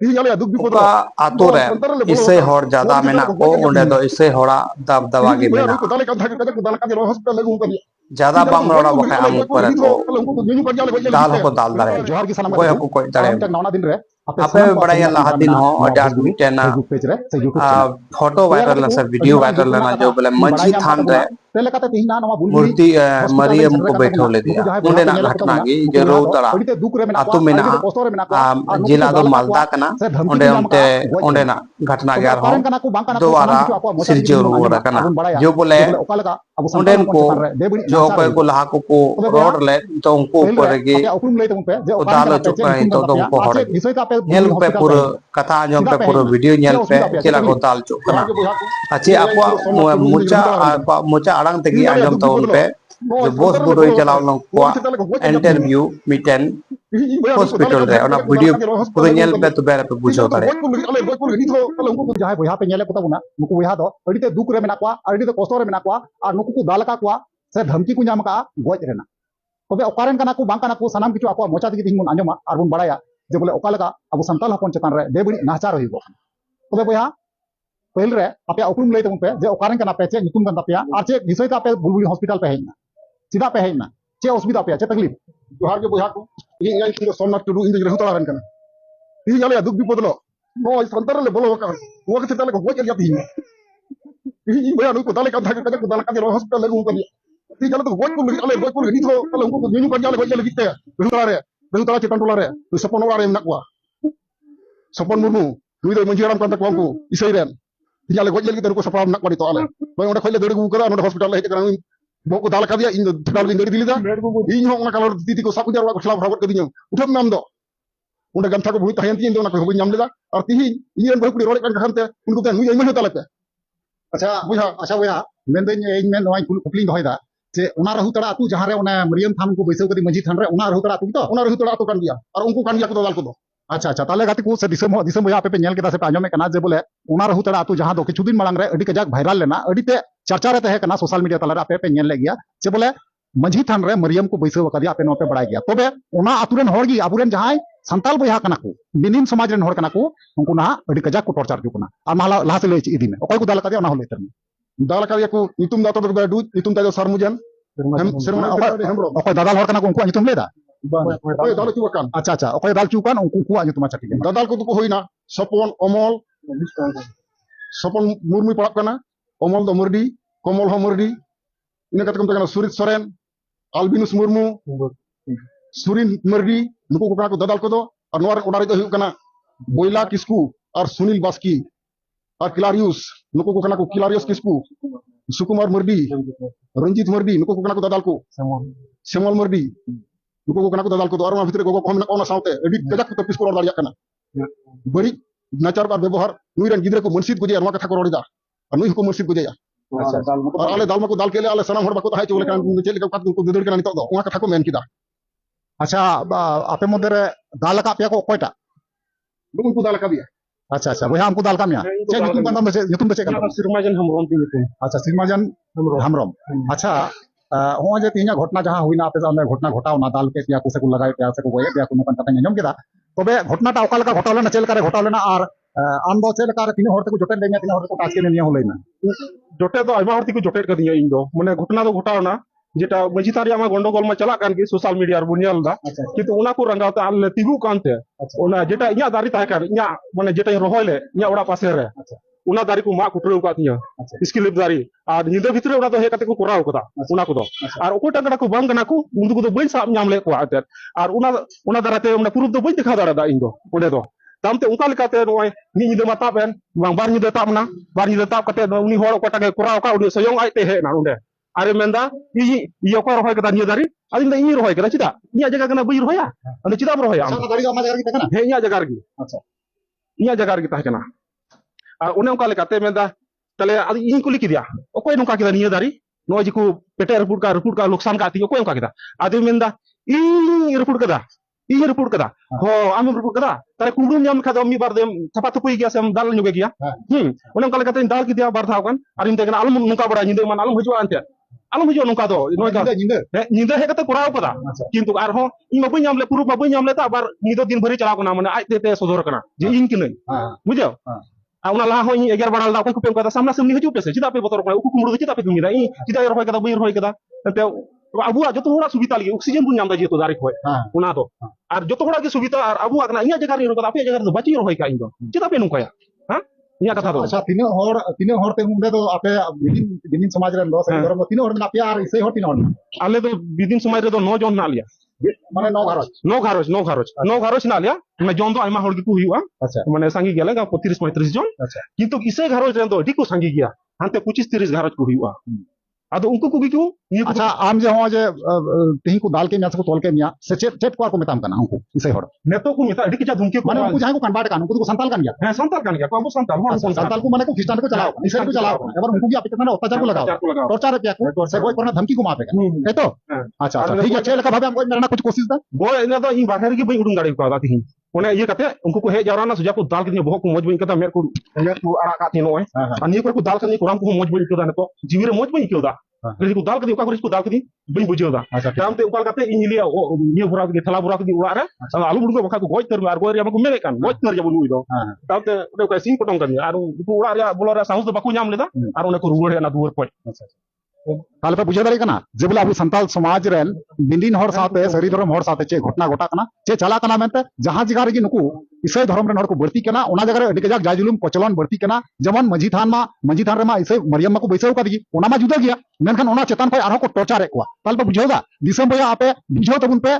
ओका आतो रे इसे हर ज्यादा मेना को ओंडे दो इसे हरा दब दबा के मेना ज्यादा बम रोड़ा बखा आम ऊपर को दाल को दाल दारे कोई को कोई दारे आपे बड़ाया लाहा दिन हो अडार मिटेना फोटो वायरल ना सब वीडियो वायरल ना जो बोले मछी थान रे मूर्ति मरियम को बैठो ले दिया उन्हें ना घटना की जो रो तड़ा आतु में ना जिला दो मालदा कना उन्हें उन्हें ना घटना के आर हो दोबारा सिरजो रुआ कना जो बोले उन्हें को जो कोई को लाहा को रोड ले तो उनको ऊपर की दाल चुका है तो उनको हरे नेल पे पूरा कथा जो पे पूरा वीडियो नेल पे चिला को दाल चुका अच्छी आपको मुचा आड़ंग तक आजम तो उन पे जो बोस बुडोई चलाओ लोग को इंटरव्यू मीटन हॉस्पिटल रे और वीडियो पूरा नेल पे तो बेरे पे बुझो तारे जहां बोया पे नेले को तबुना नुकु बोया दो अडिते दुख रे मेना को अडिते कष्ट रे मेना को और नुकु को दाल का को से धमकी को नाम का गोज रेना तबे ओकारेन काना को बांग काना को सनाम किछु आपवा मोचा तक दिन आंजमा और बुन बड़ाया जे बोले ओकालका अब संताल हपन चेतन रे बेबड़ी नाचार होइबो तबे बोया पहिल रे आपे उकुम लई तमु पे जे ओकारेन काना पे चे निकुम गन तापिया और चे विषय का पे बुलबुली हॉस्पिटल पे हेना सीधा पे हेना चे असुविधा पे चे तकलीफ जोहार के बोया को इ ngay को सोमनाथ टुडू इन जे हुतारन काना इ जाले दुख विपद लो नो संतार ले बोलो का वो के तले को गोज या ती इ बोया नु को दाले का धागे का दाले का हॉस्पिटल ले को इ जाले तो गोज को नि तो कल उनको न्यू कर जाले गोज लगी ते हुतारे बेहुतरा चितन टोला रे सपन ओड़ा रे मेना को सपन मुर्मू नुई दो मंजी राम कांता को इसई रेन जाले गोज लगी को सपा मेना को तो आले भाई ओडे खइले दड़ी गु करा ओडे हॉस्पिटल हे करा बोको दाल का दिया इन दाल गिन दड़ी दिलिदा इन हो ओना कलर दीदी को साकु jar खिलाफ रावत कदियो उठम नाम दो ओडे गंथा को भुई तहयन तीन दो ना को नाम लेदा और तिही इन भाई कुड़ी रोड़े kan खानते उनको ते नुई इमल होता लपे अच्छा बुया मेन दिन इन मेन नोई कुपलिंग होयदा जे उना रहु तड़ा अतु जहां रे उना मरियम थान को बैसव कदी मंजी थान रे उना रहु तड़ा अतु तो उना रहु तड़ा अतु कान दिया और उनको कान दिया को दाल को दो अच्छा ताले गाती को से दिसम बोया पे नेल केदा से पे आजमे कना जे बोले उना रहु तड़ा अतु जहां दो किछु दिन मांग रे अडी कजाक वायरल लेना अडी ते चर्चा रे तहे कना सोशल मीडिया तला पे नेल ले गया जे बोले मंजी थान रे मरियम को बैसव कदी आपे नो पे बड़ाय गया तबे उना अतुरेन होर गी अबुरेन जहां संताल बोया कना को बिनिन समाज रेन होर कना को उनको ना अडी कजाक को टॉर्चर जुकना और माला लहा से ले इदी में ओकय को दाल कदी उना हो लेतर दाल कदी को नितुम दा तो बे दू नितुम ता सरमुजन ओकय दादाल हर कना को उनको नितुम लेदा ओकय दाल चुकान अच्छा ओकय दाल चुकान उनको को नितुम अच्छा ठीक दादाल को तो होइना सपन अमल सपन मुर्मू पड़ाप कना अमल दो मुर्दी कमल हो मुर्दी इने कत कम तकना सुरित सोरेन अल्बिनुस मुर्मू सुरिन मुर्दी नुको को कना को दादाल को दो और नोर ओडारे दो कना बोइला किस्कू और सुनील बास्की और किलारियस नुको को कना को किलारियस किस्कू सुकुमार मुर्दी रंजीत मुर्दी नुको को कना को दादाल को सेमल मुर्दी नुको को कना को दादाल को और भितर को हमना कोना साउते एडी गजक तो पिस को रोड दाड़िया कना बड़ी नाचार बार व्यवहार नुई रन गिदरे को मर्सिद को जे अरवा कथा को रोडिदा और नुई को मर्सिद को जे और आले दाल को दाल के ले आले सनम हर बाको ताहाय चोले कान चेल का को ददड़ कना नितो दो ओना कथा को मेन किदा अच्छा आपे मदरे दाल का पे को कोयटा उनको दाल का दिया अच्छा बोया हमको दाल का मिया चे युतुम बचे का सिरमाजन हमरोम ती युतुम अच्छा सिरमाजन हमरोम अच्छा हो जे तिना घटना जहां हुइना आपे सामने घटना घटाव ना दाल के पिया को से को लगाय पिया से को गोये पिया को नकन कथा नेम केदा तबे घटना टा ओका लगा घटाव लेना चेल करे घटाव लेना और आम दो चेल करे तीन हर ते को जोटेन देनिया तीन हर को टाच के नेनिया होलैना जोटे तो आइमा हर ती को जोटेट कदिया इन दो माने घटना तो घटाव ना जेटा मजितारी आमा गंडगोल में चला कान की सोशल मीडिया रे बुनियाल दा किंतु उना को रंगावते आले तिगु कानते उना जेटा इया दारी ताहे कर इया माने जेटा रोहले इया ओड़ा पासे रे उना दारी को मा कुटरेउ का तिया स्किलिप दारी और निंदा भितरे उना तो हे कते को कोराव कदा उना को दो और ओको टांगड़ा को बांग कना को उनको तो बई साब नाम ले को आते और उना दाराते उना पुरुब दो बई दिखा दाड़ा दा इन दो ओडे दो तामते उनका लेकाते नोय नि निदा माता बेन बांग बार निदा ताप ना बार निदा ताप कते उनी होड़ को टागे कोराव का उनी सयong आइते हे ना उंडे अरे मेंदा इयो को रोय कदा निया दारी आदिन दा इ रोय कदा चिदा इया जगह कना बई रोया अने चिदा रोया अच्छा दारी मा जगह की तकना हे इया जगह की अच्छा इया जगह की ताहे कना और उन्हें उनका लेकाते मेंदा तले आदि इन कुली किदिया ओकोय नुका किदा निया दारी नो जिकु पेटे रिपोर्ट का नुकसान का तियो कोय उनका किदा आदि मेंदा इ रिपोर्ट कदा हो आम रिपोर्ट कदा तारे कुंडुम जाम खदा मी बार देम थपा थपई गया से हम दाल नुगे गया उन्हें उनका लेकाते दाल किदिया बार थावन और इन तेगना आलम नुका बड़ा निदे मान आलम हजवा अंते आलम हिजो नोका दो निंदा हे कते कोराव कदा किंतु आरहो इन मा बई नामले पुरु मा बई नामले ता बार निदो दिन भरी चलाव कना माने आज ते सदर कना जे इन किनै बुझो आउना ला हो इन एगर बाडाल दा को पेम कदा सामना सामनी हिजु पेसे चिदा पे बतर कना उकु कुमुडु चिदा पे तुमिदा इ चिदा रहोय कदा बई रहोय कदा ते abu aja tuh orang subita lagi oksigen pun nyamda jitu dari koi, una to, ar joto orang lagi subita ar abu agna iya jaga ni rokok tapi jaga tu baci rohoi ka indo, cita pe nungkaya, iya kata to. अच्छा तीनों हर ते मुंडे तो आपे बिदिन समाज रे लो से धर्म तीनों हर में आपे यार इसे हर तीनों हर आले तो बिदिन समाज रे तो 9 जन ना लिया माने 9 घरोज ना लिया मैं जन तो आयमा हर की को हुआ माने सांगी गेला का 35 35 जन किंतु इसे घरोज रे तो अधिक को सांगी गया हांते 25 30 घरोज को हुआ आदो उनको को भी क्यों अच्छा आम जे हो जे तेही को दाल के म्या से को तोल के म्या से चेट को मेताम कना उनको इसे हर नेतो को मेता अधिक जा धुमके माने उनको जाय को कन्वर्ट कान उनको संताल कान गया हां संताल कान गया को अब संताल को माने को खिस्तान को चलाओ इसे को चलाओ एबर उनको भी आप कितना अत्याचार को लगाओ टॉर्चर पे को से कोई करना धमकी को मापेगा है तो अच्छा ठीक है चल का भाबे हमको मेरा कुछ कोशिश दा गो इना तो इन बाहर की बई उडुंग गाड़ी को आती ओने ये कते उनको को हे जावरा ना सुजा को दाल के बहुत को मौज बई कता मेर को आरा का थी नोय अनि को दाल के कोराम को मौज बई को दा तो जीवी रे मौज बई को दा को दाल के ओका को दाल के बई बुझो दा काम ते उकाल कते इन लिया ये बुरा के थला बुरा के उड़ा रे आलू बुड़ को बखा को गोज तर आर गोर हमको मेरे कान गोज तर जब लुई दो तब ते ओडे का सिंग पटंग कर आर को उड़ा रे बोला रे साउंड तो बाकू नाम लेदा आर ओने को रुवड़ ना दुवर पय ताले पे बुझे दाड़ी कना जे बोला अबू संताल समाज रेन बिंदिन हर साथे सरी धर्म हर साथे चे घटना घटा कना चे चला कना मेनते जहां जगह रे नुकु इसे धर्म रेन हर को बढ़ती कना ओना जगह रे अडी कजाक जाजुलुम कोचलन बढ़ती कना जमन मजी थान रे मा इसे मरियम मा को बैसाव का दी ओना मा जुदा गया मेनखान ओना चेतन पे आरो को टॉर्चर रे को ताले पे बुझेगा दिसम भैया आपे बुझो तबुन पे